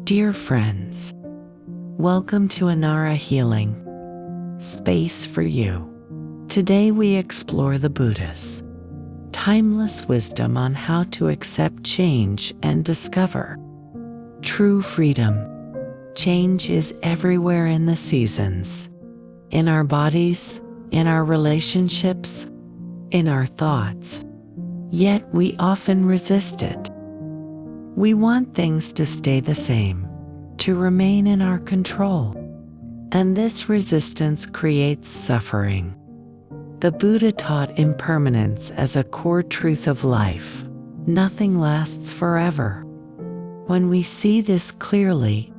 Dear friends, welcome to Anara Healing, space for you. Today we explore the Buddha's timeless wisdom on how to accept change and discover true freedom. Change is everywhere in the seasons, in our bodies, in our relationships, in our thoughts. Yet we often resist it. We want things to stay the same, to remain in our control. And this resistance creates suffering. The Buddha taught impermanence as a core truth of life. Nothing lasts forever. When we see this clearly,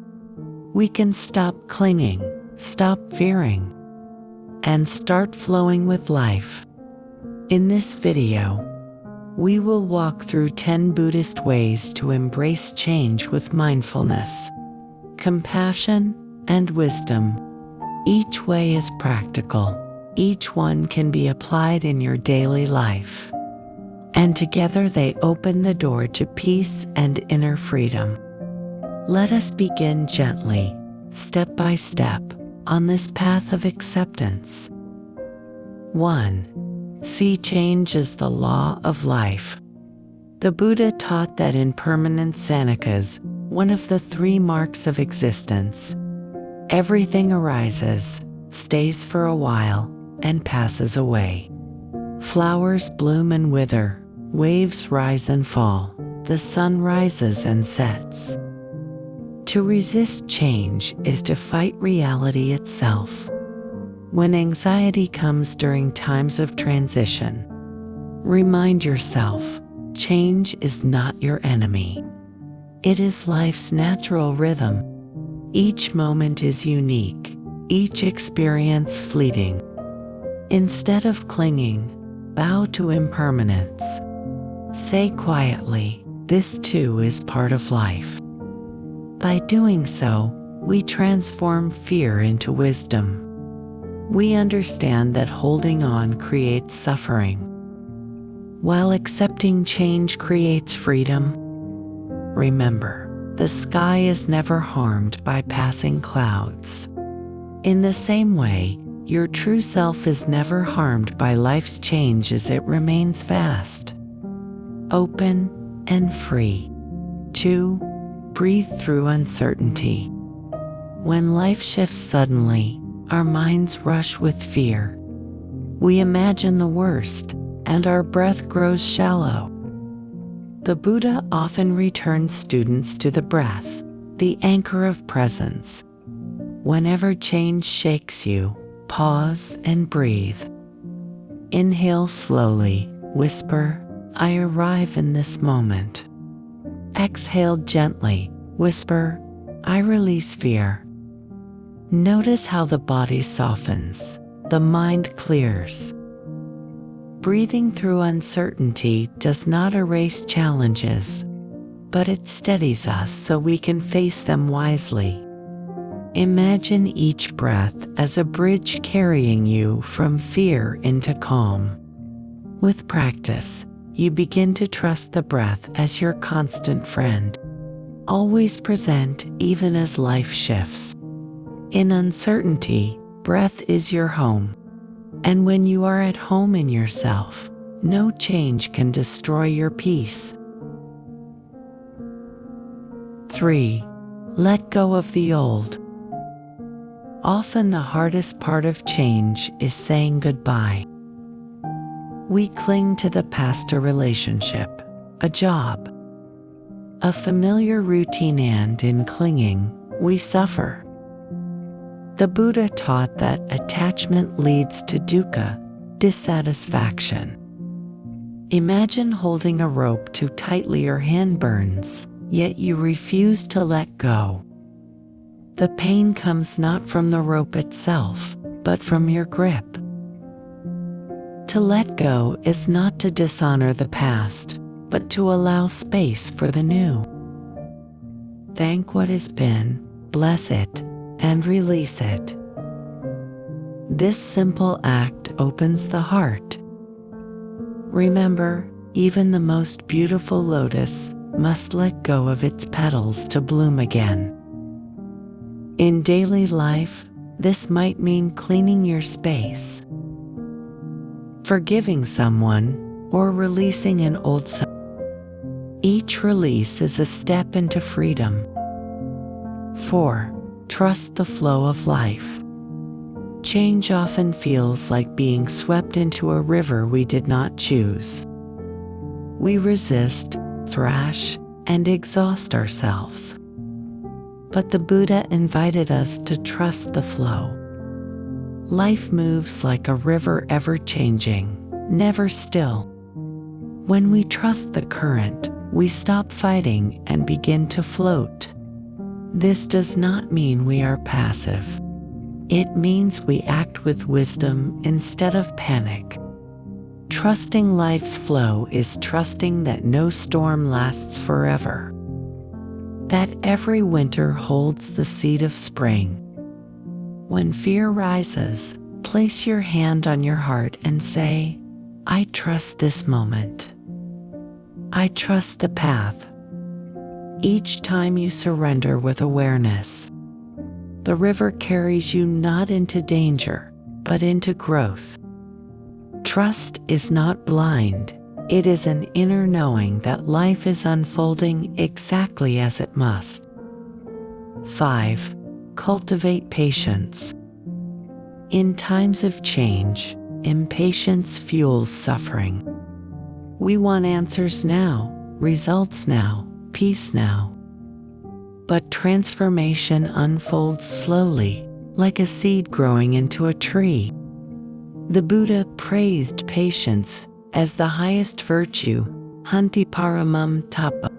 we can stop clinging, stop fearing, and start flowing with life. In this video, we will walk through 10 Buddhist ways to embrace change with mindfulness, compassion, and wisdom. Each way is practical. Each one can be applied in your daily life. And together they open the door to peace and inner freedom. Let us begin gently, step by step, on this path of acceptance. 1. See change as the law of life. The Buddha taught that impermanence is one of the 3 marks of existence. Everything arises, stays for a while, and passes away. Flowers bloom and wither, waves rise and fall, the sun rises and sets. To resist change is to fight reality itself. When anxiety comes during times of transition, remind yourself, change is not your enemy. It is life's natural rhythm. Each moment is unique, each experience fleeting. Instead of clinging, bow to impermanence. Say quietly, this too is part of life. By doing so, we transform fear into wisdom. We understand that holding on creates suffering, while accepting change creates freedom. Remember, the sky is never harmed by passing clouds. In the same way, your true self is never harmed by life's change as it remains vast, open, and free. 2. Breathe through uncertainty. When life shifts suddenly, our minds rush with fear. We imagine the worst, and our breath grows shallow. The Buddha often returns students to the breath, the anchor of presence. Whenever change shakes you, pause and breathe. Inhale slowly, whisper, I arrive in this moment. Exhale gently, whisper, I release fear. Notice how the body softens, the mind clears. Breathing through uncertainty does not erase challenges, but it steadies us so we can face them wisely. Imagine each breath as a bridge carrying you from fear into calm. With practice, you begin to trust the breath as your constant friend, always present even as life shifts. In uncertainty, breath is your home. And when you are at home in yourself, no change can destroy your peace. 3. Let go of the old. Often the hardest part of change is saying goodbye. We cling to the past, a relationship, a job, a familiar routine, and in clinging, we suffer. The Buddha taught that attachment leads to dukkha, dissatisfaction. Imagine holding a rope too tightly, your hand burns, yet you refuse to let go. The pain comes not from the rope itself, but from your grip. To let go is not to dishonor the past, but to allow space for the new. Thank what has been, bless it, and release it. This simple act opens the heart. Remember, even the most beautiful lotus must let go of its petals to bloom again. In daily life, this might mean cleaning your space, forgiving someone, or releasing an old self. Each release is a step into freedom. 4. Trust the flow of life. Change often feels like being swept into a river we did not choose. We resist, thrash, and exhaust ourselves. But the Buddha invited us to trust the flow. Life moves like a river, ever changing, never still. When we trust the current, we stop fighting and begin to float. This does not mean we are passive. It means we act with wisdom instead of panic. Trusting life's flow is trusting that no storm lasts forever, that every winter holds the seed of spring. When fear rises, place your hand on your heart and say, I trust this moment. I trust the path. Each time you surrender with awareness, the river carries you not into danger, but into growth. Trust is not blind. It is an inner knowing that life is unfolding exactly as it must. 5. Cultivate patience. In times of change, impatience fuels suffering. We want answers now, results now, peace now. But transformation unfolds slowly, like a seed growing into a tree. The Buddha praised patience as the highest virtue, Hanti Paramam Tapa.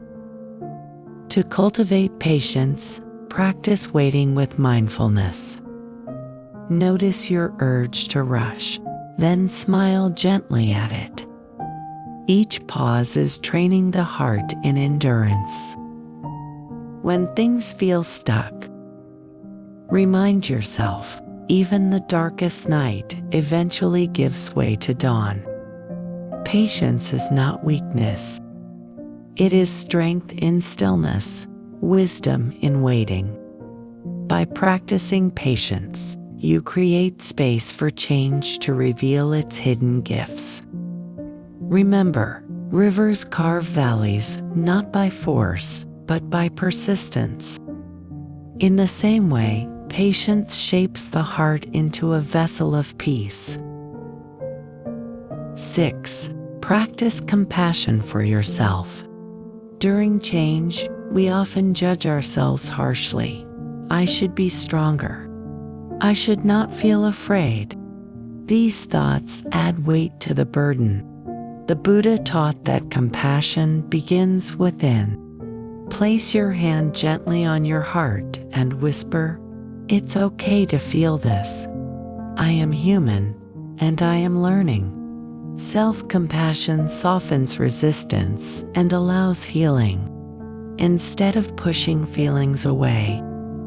To cultivate patience, practice waiting with mindfulness. Notice your urge to rush, then smile gently at it. Each pause is training the heart in endurance. When things feel stuck, remind yourself, even the darkest night eventually gives way to dawn. Patience is not weakness. It is strength in stillness, wisdom in waiting. By practicing patience, you create space for change to reveal its hidden gifts. Remember, rivers carve valleys not by force, but by persistence. In the same way, patience shapes the heart into a vessel of peace. 6. Practice compassion for yourself. During change, we often judge ourselves harshly. I should be stronger. I should not feel afraid. These thoughts add weight to the burden. The Buddha taught that compassion begins within. Place your hand gently on your heart and whisper, it's okay to feel this. I am human, and I am learning. Self-compassion softens resistance and allows healing. Instead of pushing feelings away,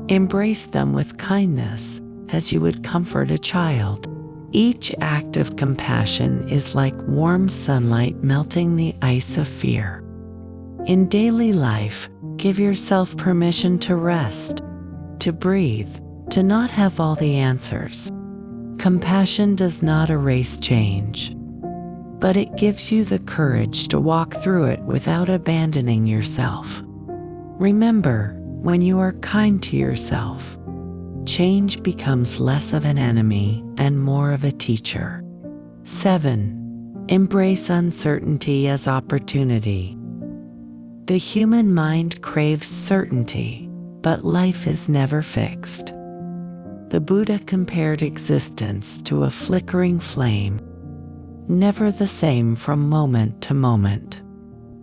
embrace them with kindness as you would comfort a child. Each act of compassion is like warm sunlight melting the ice of fear. In daily life, give yourself permission to rest, to breathe, to not have all the answers. Compassion does not erase change, but it gives you the courage to walk through it without abandoning yourself. Remember, when you are kind to yourself, change becomes less of an enemy and more of a teacher. 7. Embrace uncertainty as opportunity. The human mind craves certainty, but life is never fixed. The Buddha compared existence to a flickering flame, never the same from moment to moment.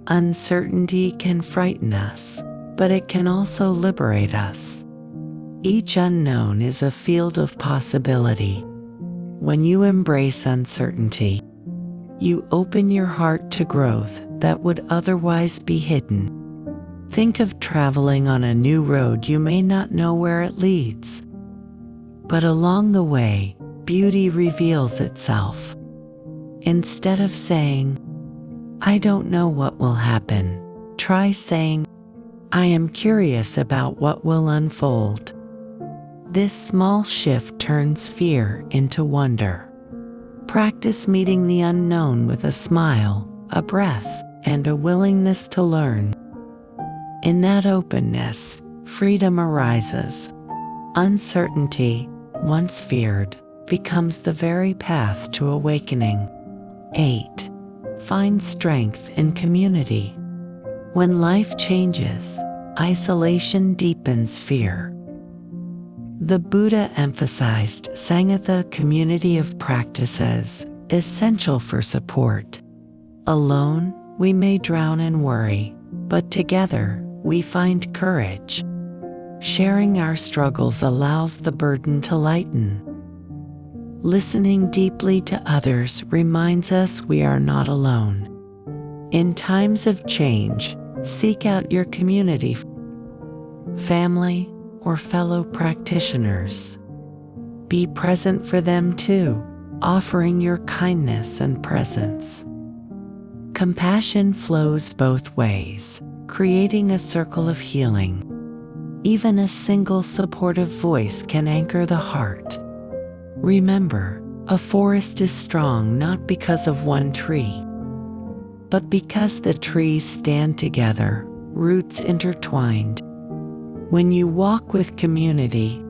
Uncertainty can frighten us, but it can also liberate us. Each unknown is a field of possibility. When you embrace uncertainty, you open your heart to growth that would otherwise be hidden. Think of traveling on a new road. You may not know where it leads, but along the way, beauty reveals itself. Instead of saying, I don't know what will happen, try saying, I am curious about what will unfold. This small shift turns fear into wonder. Practice meeting the unknown with a smile, a breath, and a willingness to learn. In that openness, freedom arises. Uncertainty, once feared, becomes the very path to awakening. 8. Find strength in community. When life changes, isolation deepens fear. The Buddha emphasized Sangha, community of practices, essential for support. Alone, we may drown in worry, but together, we find courage. Sharing our struggles allows the burden to lighten. Listening deeply to others reminds us we are not alone. In times of change, seek out your community, family, or fellow practitioners. Be present for them too, offering your kindness and presence. Compassion flows both ways, creating a circle of healing. Even a single supportive voice can anchor the heart. Remember, a forest is strong not because of one tree, but because the trees stand together, roots intertwined. When you walk with community,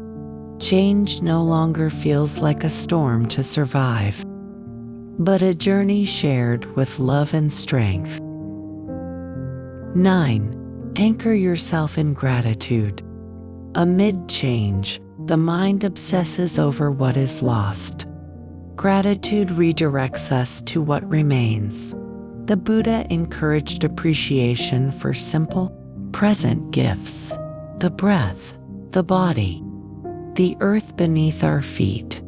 change no longer feels like a storm to survive, but a journey shared with love and strength. 9. Anchor yourself in gratitude. Amid change, the mind obsesses over what is lost. Gratitude redirects us to what remains. The Buddha encouraged appreciation for simple, present gifts: the breath, the body, the earth beneath our feet.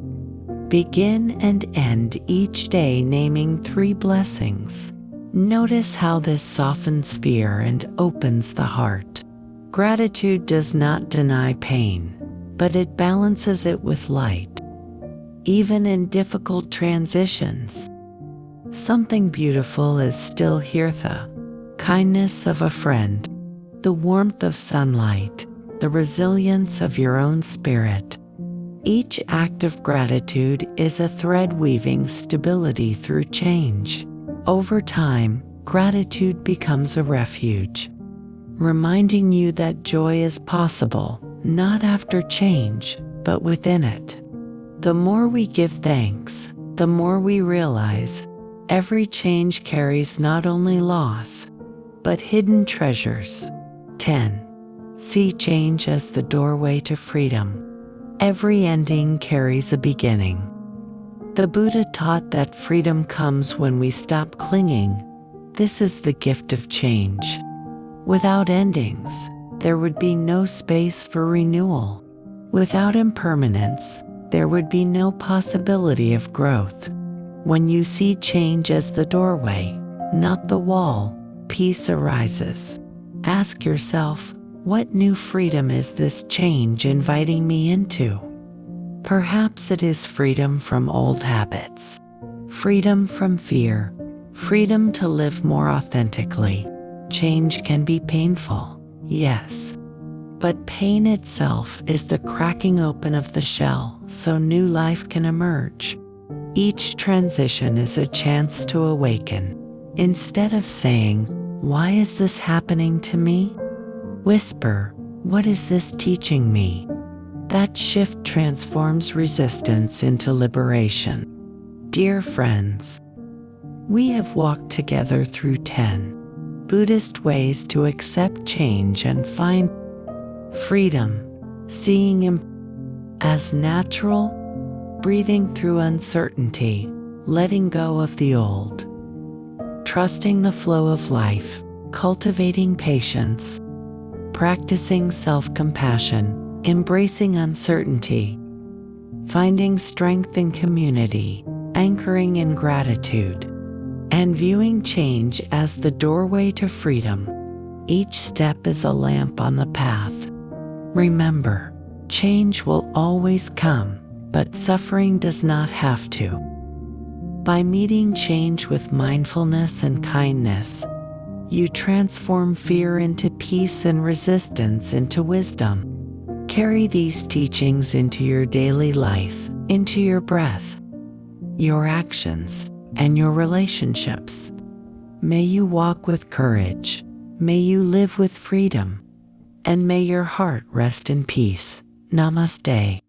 Begin and end each day naming 3 blessings. Notice how this softens fear and opens the heart. Gratitude does not deny pain, but it balances it with light. Even in difficult transitions, something beautiful is still here: the kindness of a friend, the warmth of sunlight, the resilience of your own spirit. Each act of gratitude is a thread weaving stability through change. Over time, gratitude becomes a refuge, reminding you that joy is possible, not after change, but within it. The more we give thanks, the more we realize every change carries not only loss, but hidden treasures. 10. See change as the doorway to freedom. Every ending carries a beginning. The Buddha taught that freedom comes when we stop clinging. This is the gift of change. Without endings, there would be no space for renewal. Without impermanence, there would be no possibility of growth. When you see change as the doorway, not the wall, peace arises. Ask yourself, what new freedom is this change inviting me into? Perhaps it is freedom from old habits, freedom from fear, freedom to live more authentically. Change can be painful, yes, but pain itself is the cracking open of the shell so new life can emerge. Each transition is a chance to awaken. Instead of saying, "Why is this happening to me?" whisper, "What is this teaching me?" That shift transforms resistance into liberation. Dear friends, we have walked together through 10 Buddhist ways to accept change and find freedom, seeing him as natural, breathing through uncertainty, letting go of the old, trusting the flow of life, cultivating patience, practicing self-compassion, embracing uncertainty, finding strength in community, anchoring in gratitude, and viewing change as the doorway to freedom. Each step is a lamp on the path. Remember, change will always come, but suffering does not have to. By meeting change with mindfulness and kindness, you transform fear into peace and resistance into wisdom. Carry these teachings into your daily life, into your breath, your actions, and your relationships. May you walk with courage. May you live with freedom. And may your heart rest in peace. Namaste.